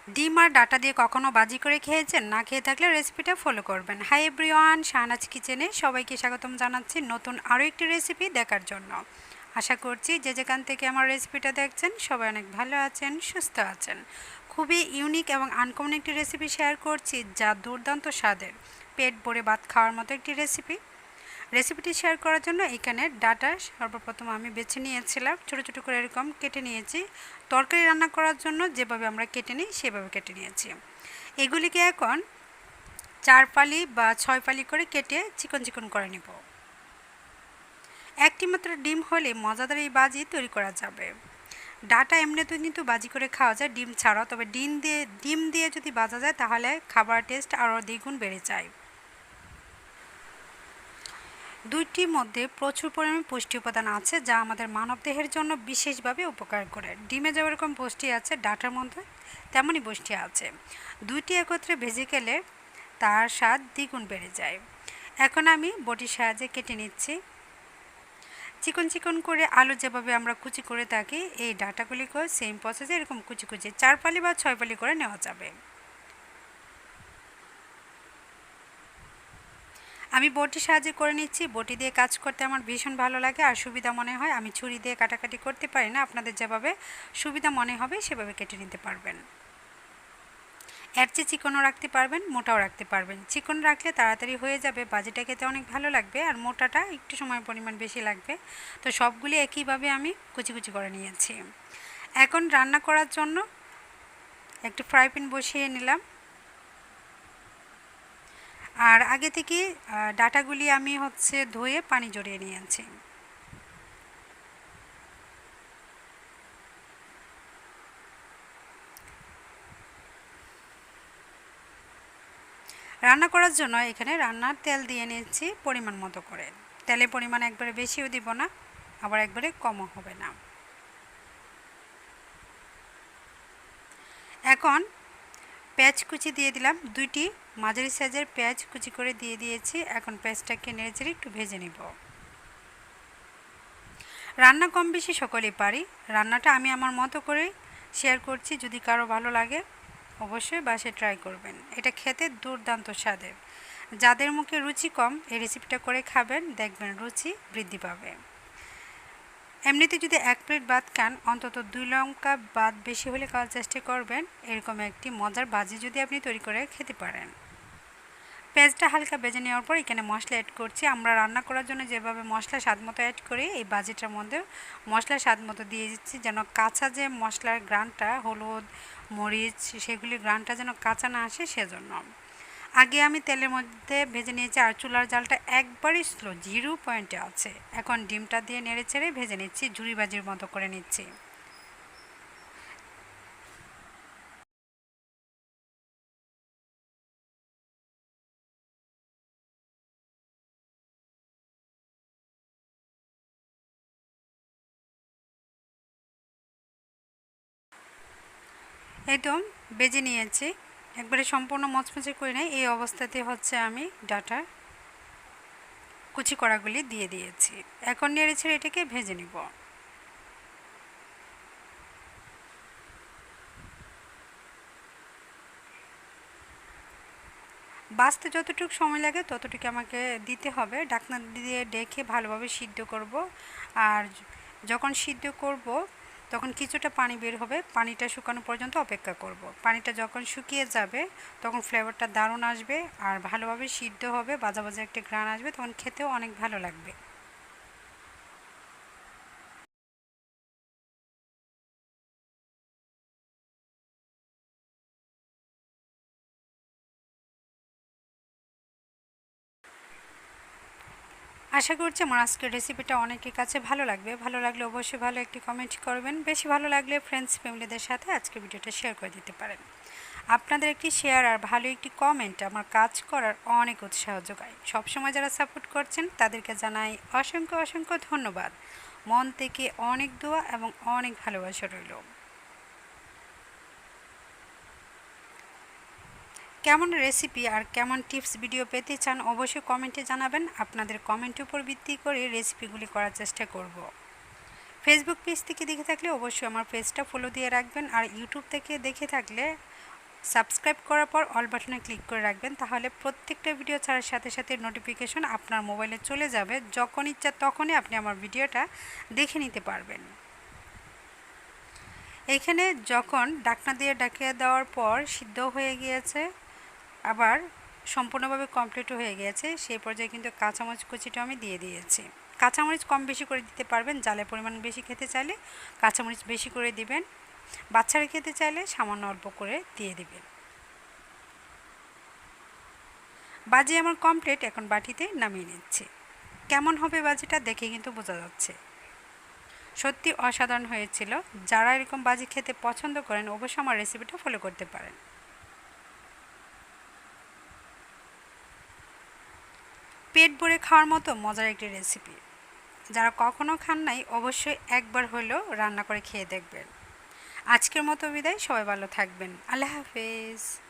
ডিম আর ডাটা দিয়ে কখনো বাজি করে খেয়েছেন? না খেয়ে থাকলে রেসিপিটা ফলো করবেন। হাই এভরিওয়ান, শাহনাজ কিচেনে সবাইকে স্বাগতম জানাচ্ছি নতুন আরও একটি রেসিপি দেখার জন্য। আশা করছি যে যেখান থেকে আমার রেসিপিটা দেখছেন সবাই অনেক ভালো আছেন, সুস্থ আছেন। খুবই ইউনিক এবং আনকমন একটি রেসিপি শেয়ার করছি যা দুর্দান্ত স্বাদের, পেট ভরে ভাত খাওয়ার মতো একটি রেসিপিটি শেয়ার করার জন্য এখানে ডাটা সর্বপ্রথম আমি বেছে নিয়েছিলাম, ছোটো ছোটো করে এরকম কেটে নিয়েছি। তরকারি রান্না করার জন্য যেভাবে আমরা কেটে নিই সেভাবে কেটে নিয়েছি। এগুলিকে এখন 4 ফালি বা 6 ফালি করে কেটে চিকন চিকন করে নেব। একটি মাত্র ডিম হলে মজাদার এই বাজি তৈরি করা যাবে। ডাটা এমনিতেও কিন্তু বাজি করে খাওয়া যায় ডিম ছাড়াও, তবে ডিম দিয়ে যদি ভাজা যায় তাহলে খাবার টেস্ট আরও দ্বিগুণ বেড়ে যায়। দুইটির মধ্যে প্রচুর পরিমাণে পুষ্টি উপাদান আছে যা আমাদের মানবদেহের জন্য বিশেষভাবে উপকার করে। ডিমে যেরকম পুষ্টি আছে ডাটার মধ্যে তেমনই পুষ্টি আছে। দুইটি একত্রে ভেজে গেলে তার স্বাদ দ্বিগুণ বেড়ে যায়। এখন আমি বটির সাহায্যে কেটে নিচ্ছি। চিকন চিকন করে আলু যেভাবে আমরা কুচি করে থাকি, এই ডাটাগুলিকেও সেম প্রসেসে এরকম কুচি কুচি 4 ফালি বা 6 ফালি করে নেওয়া যাবে। আমি বটির সাহায্যে করে নিচ্ছি। বটি দিয়ে কাজ করতে আমার ভীষণ ভালো লাগে আর সুবিধা মনে হয়। আমি ছুরি দিয়ে কাটাকাটি করতে পারি না, আপনাদের যেভাবে সুবিধা মনে হবে সেভাবে কেটে নিতে পারবেন। এর চেয়ে চিকনও রাখতে পারবেন, মোটাও রাখতে পারবেন। চিকন রাখলে তাড়াতাড়ি হয়ে যাবে, ভাজিটা খেতে অনেক ভালো লাগবে, আর মোটাটা একটু সময় পরিমাণ বেশি লাগবে। তো সবগুলি একইভাবে আমি কুচি কুচি করে নিয়েছি। এখন রান্না করার জন্য একটি ফ্রাই প্যান বসিয়ে নিলাম। আর আগে থেকে ডাটাগুলি আমি ধুয়ে পানি জড়িয়ে নিয়েছি। রান্না করার জন্য এখানে রান্নার তেল দিয়ে নিয়েছি পরিমাণ মতো করে। তেলের পরিমাণ একবারে বেশিও দিব না, আবার একবারে কমও হবে না। এখন পেঁয়াজ কুচি দিয়ে দিলাম, দুইটি মাঝারি সাইজের পেঁয়াজ কুচি করে দিয়ে দিয়েছি। এখন পেঁয়াজটাকে নেড়েচেড়ে একটু ভেজে নিব। রান্না কম বেশি সকলেই পারি, রান্নাটা আমি আমার মতো করে শেয়ার করছি। যদি কারো ভালো লাগে অবশ্যই বাসায় ট্রাই করবেন, এটা খেতে দুর্দান্ত স্বাদের। যাদের মুখে রুচি কম এই রেসিপিটা করে খাবেন, দেখবেন রুচি বৃদ্ধি পাবে। এমনিতে যদি 1 প্লেট ভাত খান, অন্তত 2 লঙ্কা ভাত বেশি হলে খাওয়ার চেষ্টা করবেন। এরকম একটি মজার ভাজি যদি আপনি তৈরি করে খেতে পারেন। পেঁয়াজটা হালকা ভেজে নেওয়ার পর এখানে মশলা অ্যাড করছি। আমরা রান্না করার জন্য যেভাবে মশলা স্বাদ মতো অ্যাড করি, এই ভাজিটার মধ্যে মশলা স্বাদ মতো দিয়ে দিচ্ছি, যেন কাঁচা যে মশলার গ্রানটা, হলুদ মরিচ সেগুলির গ্রানটা যেন কাঁচা না আসে সেজন্য। আগে আমি তেলের মধ্যে ভেজে নিয়েছি আর চুলার জালটা একবারই স্লো, 0 পয়েন্টে আছে। এখন ডিমটা দিয়ে নেড়ে চেড়ে ভেজে নিচ্ছি, ঝুরি ভাজির মতো করে নিচ্ছি। একদম ভেজে নিয়েছি, একবারে সম্পূর্ণ মচমচে করে নেই। এই অবস্থাতে আমি ডাটা কুচি করাগুলি দিয়ে দিয়েছি। এখন নেড়ে ছেড়ে এটাকে ভেজে নিব। বাছতে যতটুকু সময় লাগে ততটুকু আমাকে দিতে হবে। ঢাকনা দিয়ে ডেকে ভালোভাবে সিদ্ধ করব। আর যখন সিদ্ধ করব তখন কিছুটা পানি বের হবে, পানিটা শুকানো পর্যন্ত অপেক্ষা করব। পানিটা যখন শুকিয়ে যাবে তখন ফ্লেভারটা দারুণ আসবে আর ভালোভাবে সিদ্ধ হবে, ভাজা ভাজা একটা ঘ্রাণ আসবে, তখন খেতেও অনেক ভালো লাগবে। আশা করছি আমার আজকের রেসিপিটা অনেকের কাছে ভালো লাগবে। ভালো লাগলে অবশ্যই ভালো একটি কমেন্ট করবেন। বেশি ভালো লাগলে ফ্রেন্ডস ফ্যামিলিদের সাথে আজকের ভিডিওটা শেয়ার করে দিতে পারেন। আপনাদের একটি শেয়ার আর ভালো একটি কমেন্ট আমার কাজ করার অনেক উৎসাহ যোগায়। সবসময় যারা সাপোর্ট করছেন তাদেরকে জানাই অসংখ্য অসংখ্য ধন্যবাদ। মন থেকে অনেক দোয়া এবং অনেক ভালোবাসা রইল। কেমন রেসিপি আর কেমন টিপস ভিডিও পেতে চান অবশ্যই কমেন্টে জানাবেন। আপনাদের কমেন্টের উপর ভিত্তি করে রেসিপিগুলি করার চেষ্টা করব। ফেসবুক পেজ থেকে দেখে থাকলে অবশ্যই আমার পেজটা ফলো দিয়ে রাখবেন, আর ইউটিউব থেকে দেখে থাকলে সাবস্ক্রাইব করার পর অল বাটনে ক্লিক করে রাখবেন, তাহলে প্রত্যেকটা ভিডিও ছাড়ার সাথে সাথে নোটিফিকেশন আপনার মোবাইলে চলে যাবে। যখন ইচ্ছা তখনই আপনি আমার ভিডিওটা দেখে নিতে পারবেন। এখানে যখন ঢাকনা দিয়ে ঢাকিয়ে দেওয়ার পর সিদ্ধ হয়ে গিয়েছে, আবার সম্পূর্ণভাবে কমপ্লিট হয়ে গিয়েছে, সেই পর্যায়ে কিন্তু কাঁচামরিচ কুচিটা আমি দিয়ে দিয়েছি। কাঁচামরিচ কম বেশি করে দিতে পারবেন, জালের পরিমাণ বেশি খেতে চাইলে কাঁচামরিচ বেশি করে দিবেন, বাচ্চারা খেতে চাইলে সামান্য অল্প করে দিয়ে দিবেন। বাজি আমার কমপ্লিট, এখন বাটিতে নামিয়ে নিচ্ছি। কেমন হবে বাজিটা দেখে কিন্তু বোঝা যাচ্ছে। সত্যি অসাধারণ হয়েছিল। যারা এরকম বাজি খেতে পছন্দ করেন অবশ্যই আমার রেসিপিটা ফলো করতে পারেন। পেট ভরে খাওয়ার মতো মজার একটি রেসিপি। যারা কখনো খান নাই অবশ্যই একবার হলেও রান্না করে খেয়ে দেখবেন। আজকের মতো বিদায়, সবাই ভালো থাকবেন। আল্লাহ হাফেজ।